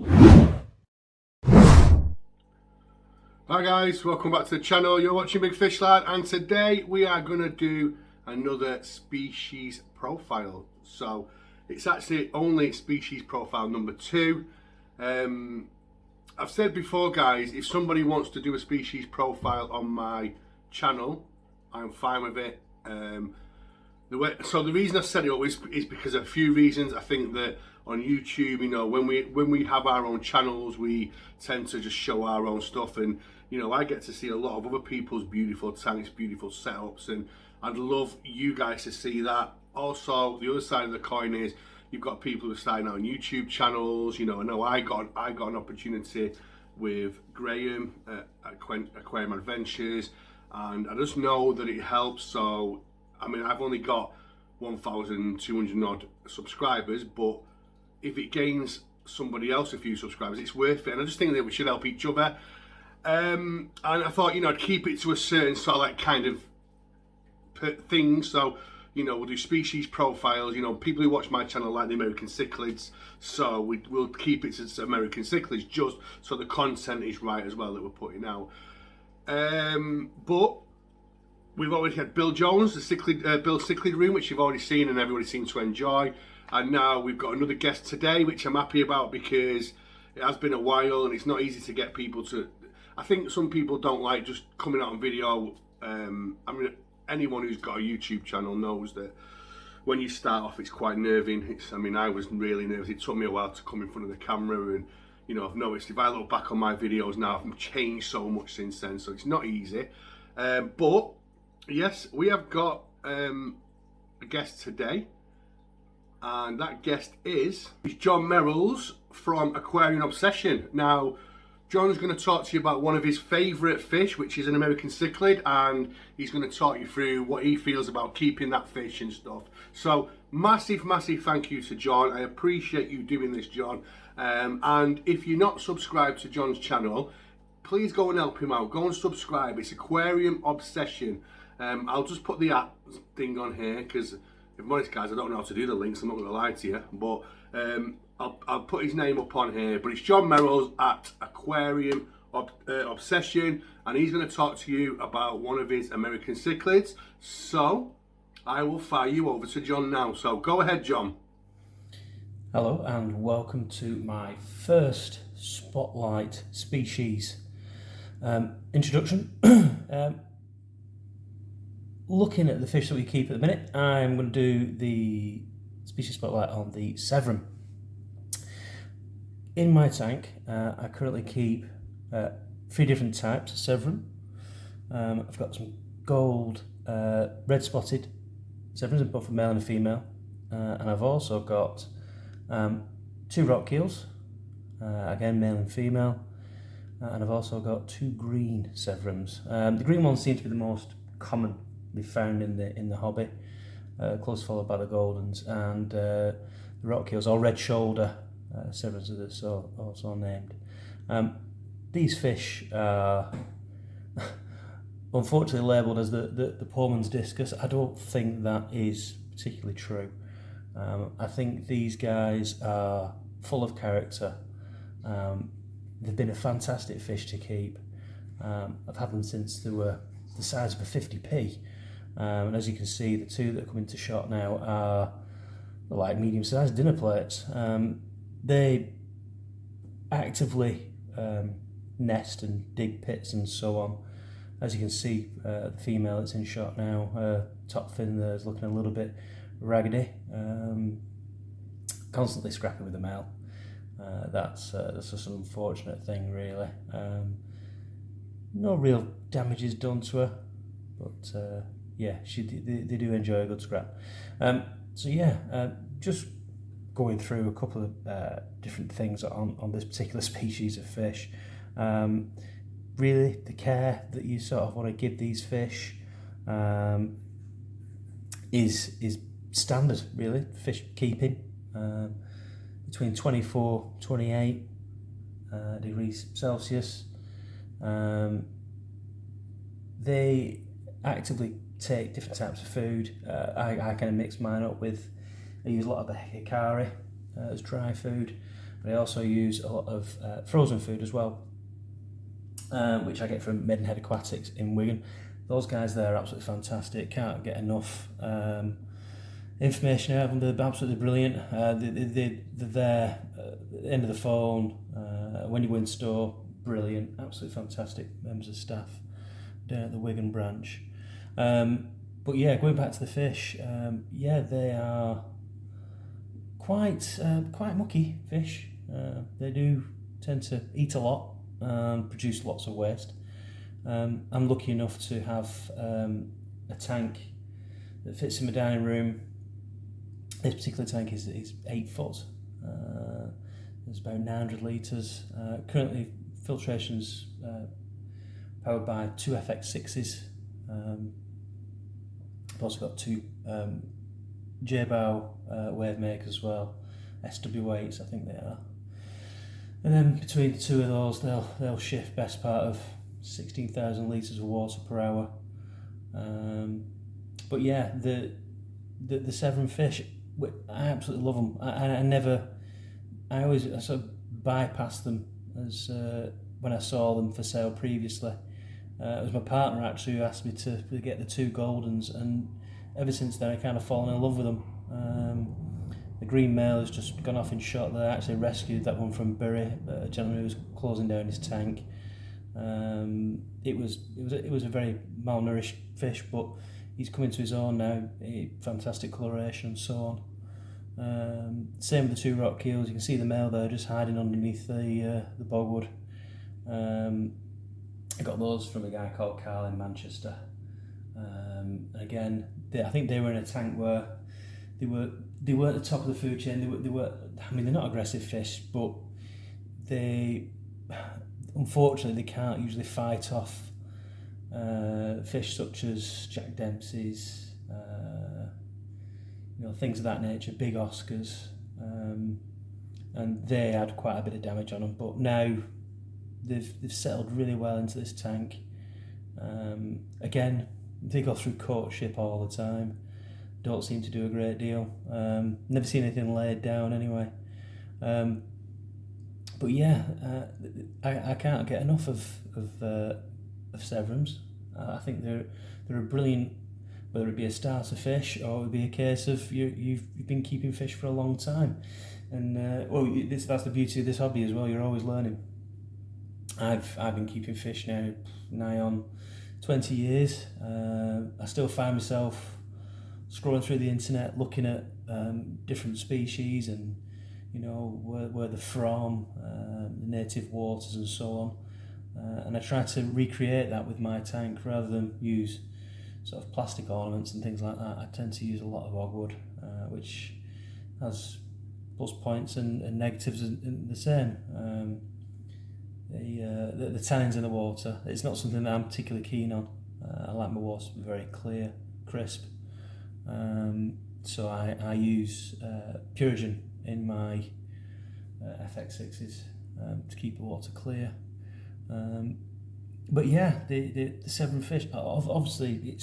Hi guys, welcome back to the channel. You're watching Big Fish Lad, and today we are going to do another species profile. So it's actually only species profile number 2. I've said before guys, if somebody wants to do a species profile on my channel, I'm fine with it. So the reason I set it up is because of a few reasons. I think that on YouTube, you know, when we have our own channels, we tend to just show our own stuff, and you know, I get to see a lot of other people's beautiful tanks, beautiful setups, and I'd love you guys to see that. Also, the other side of the coin is you've got people who are starting out on YouTube channels. You know, I know I got an opportunity with Graham at Aquarium Adventures, and I just know that it helps. So I mean, I've only got 1,200 odd subscribers, but if it gains somebody else a few subscribers, it's worth it. And I just think that we should help each other. And I thought, you know, I'd keep it to a certain sort of like kind of thing. So, you know, we'll do species profiles. You know, people who watch my channel like the American Cichlids, so we'll keep it to American Cichlids just so the content is right as well that we're putting out. But we've already had Bill Jones, the Bill Cichlid room, which you've already seen and everybody seemed to enjoy. And now we've got another guest today, which I'm happy about because it has been a while and it's not easy to get people to. I think some people don't like just coming out on video. I mean, anyone who's got a YouTube channel knows that when you start off, it's quite nerving. I mean, I was really nervous. It took me a while to come in front of the camera, and you know, I've noticed if I look back on my videos now, I've changed so much since then. So it's not easy. But yes, we have got a guest today, and that guest is John Merrills from Aquarium Osbession. Now, John's going to talk to you about one of his favourite fish, which is an American cichlid, and he's going to talk you through what he feels about keeping that fish and stuff. So, massive thank you to John. I appreciate you doing this, John. And if you're not subscribed to John's channel, please go and help him out. Go and subscribe. It's Aquarium Osbession. I'll just put the app thing on here because, if I'm honest guys, I don't know how to do the links, I'm not going to lie to you, but I'll put his name up on here. But it's John Merrills at Aquarium Osbession, and he's going to talk to you about one of his American cichlids. So I will fire you over to John now. So go ahead, John. Hello and welcome to my first Spotlight species introduction. Looking at the fish that we keep at the minute, I'm going to do the species spotlight on the Severum. In my tank, I currently keep 3 different types of Severum. I've got some gold, red spotted Severums, both a male and a female, and I've also got 2 rock keels, again male and female, and I've also got 2 green Severums. The green ones seem to be the most common be found in the hobby, close followed by the goldens, and the rock keels, or red shoulder Severums, as they're also named. These fish are unfortunately labelled as the poor man's discus. I don't think that is particularly true. I think these guys are full of character. They've been a fantastic fish to keep. I've had them since they were the size of a 50p. And as you can see, the 2 that are coming to shot now are like medium-sized dinner plates. They actively nest and dig pits and so on. As you can see, the female that's in shot now, her top fin there is looking a little bit raggedy. Constantly scrapping with the male. That's just an unfortunate thing, really. No real damage is done to her, but yeah, they do enjoy a good scrap. So yeah, just going through a couple of different things on this particular species of fish. Really, the care that you sort of want to give these fish is standard, really. Fish keeping between 24-28 degrees Celsius. They actively take different types of food. I kind of mix mine up with, I use a lot of the hikari as dry food. but I also use a lot of frozen food as well, which I get from Maidenhead Aquatics in Wigan. Those guys there are absolutely fantastic. Can't get enough information out of them. They're absolutely brilliant. They're there at the end of the phone, when you go in store. Brilliant, absolutely fantastic members of staff down at the Wigan branch. But yeah, going back to the fish, yeah, they are quite mucky fish. They do tend to eat a lot and produce lots of waste. I'm lucky enough to have a tank that fits in my dining room. This particular tank is 8 foot. There's about 900 litres. Currently, filtration's powered by 2 FX6s. I've also got 2 J-bow wave makers as well, SW8s I think they are. And then between the 2 of those, they'll shift best part of 16,000 litres of water per hour. But yeah, the Severn fish, I absolutely love them. I always sort of bypassed them as when I saw them for sale previously. It was my partner actually who asked me to get the 2 Goldens, and ever since then I kind of fallen in love with them. The green male has just gone off in shot there. I actually rescued that one from Bury, a gentleman who was closing down his tank. It was a very malnourished fish, but he's coming to his own now. Fantastic coloration and so on. Same with the 2 rock keels. You can see the male there just hiding underneath the bogwood. I got those from a guy called Carl in Manchester. Again, I think they were in a tank where they weren't at the top of the food chain. They were. I mean, they're not aggressive fish, but unfortunately they can't usually fight off fish such as Jack Dempsey's, things of that nature, big Oscars, and they had quite a bit of damage on them. But now they've settled really well into this tank. Again, they go through courtship all the time. Don't seem to do a great deal. Never seen anything laid down anyway. But yeah, I can't get enough of Severums. I think they're a brilliant, whether it be a starter fish or it would be a case of you've been keeping fish for a long time, and that's the beauty of this hobby as well. You're always learning. I've been keeping fish now nigh on 20 years. I still find myself scrolling through the internet looking at different species and where they're from, the native waters and so on, and I try to recreate that with my tank rather than use sort of plastic ornaments and things like that. I tend to use a lot of ogwood, which has plus points and negatives in the same. The tannins in the water, it's not something that I'm particularly keen on. I like my water to be very clear, crisp, so I use Purigen in my FX6s to keep the water clear. But yeah, the Severn fish, obviously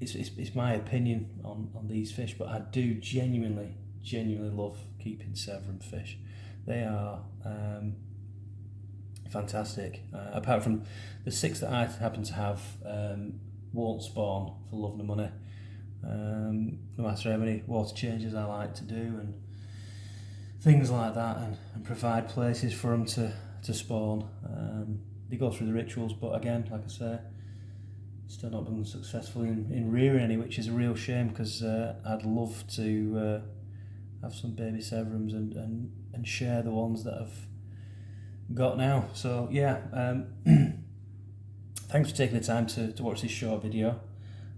it's my opinion on these fish, but I do genuinely love keeping Severn fish. They are fantastic. Apart from the 6 that I happen to have won't spawn for love nor money. No matter how many water changes I like to do and things like that, and provide places for them to spawn. They go through the rituals, but again, like I say, still not been successful in rearing any, which is a real shame, because I'd love to have some baby Severums and share the ones that I've got now. So yeah, thanks for taking the time to watch this short video.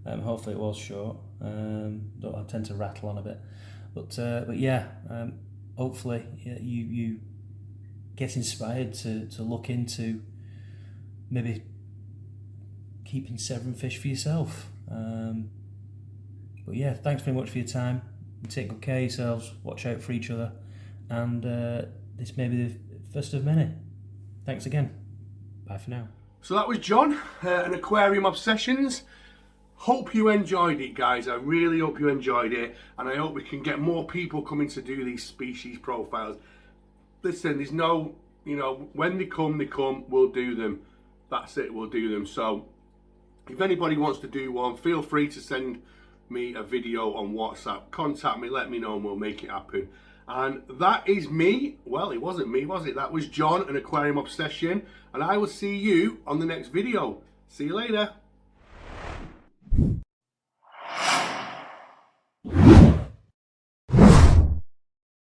Hopefully it was short. I tend to rattle on a bit, but yeah, hopefully you get inspired to look into maybe keeping Severn fish for yourself. But yeah, thanks very much for your time. Take good care of yourselves, watch out for each other, and this may be the first of many. Thanks again. Bye for now. So that was John, and Aquarium Obsessions. Hope you enjoyed it, guys. I really hope you enjoyed it, and I hope we can get more people coming to do these species profiles. listen, there's no, you know, when they come, we'll do them. That's it, we'll do them. So if anybody wants to do one, feel free to send me a video on WhatsApp. Contact me, let me know, and we'll make it happen. And that is me. Well, it wasn't me, was it? That was John and Aquarium Obsession. And I will see you on the next video. See you later.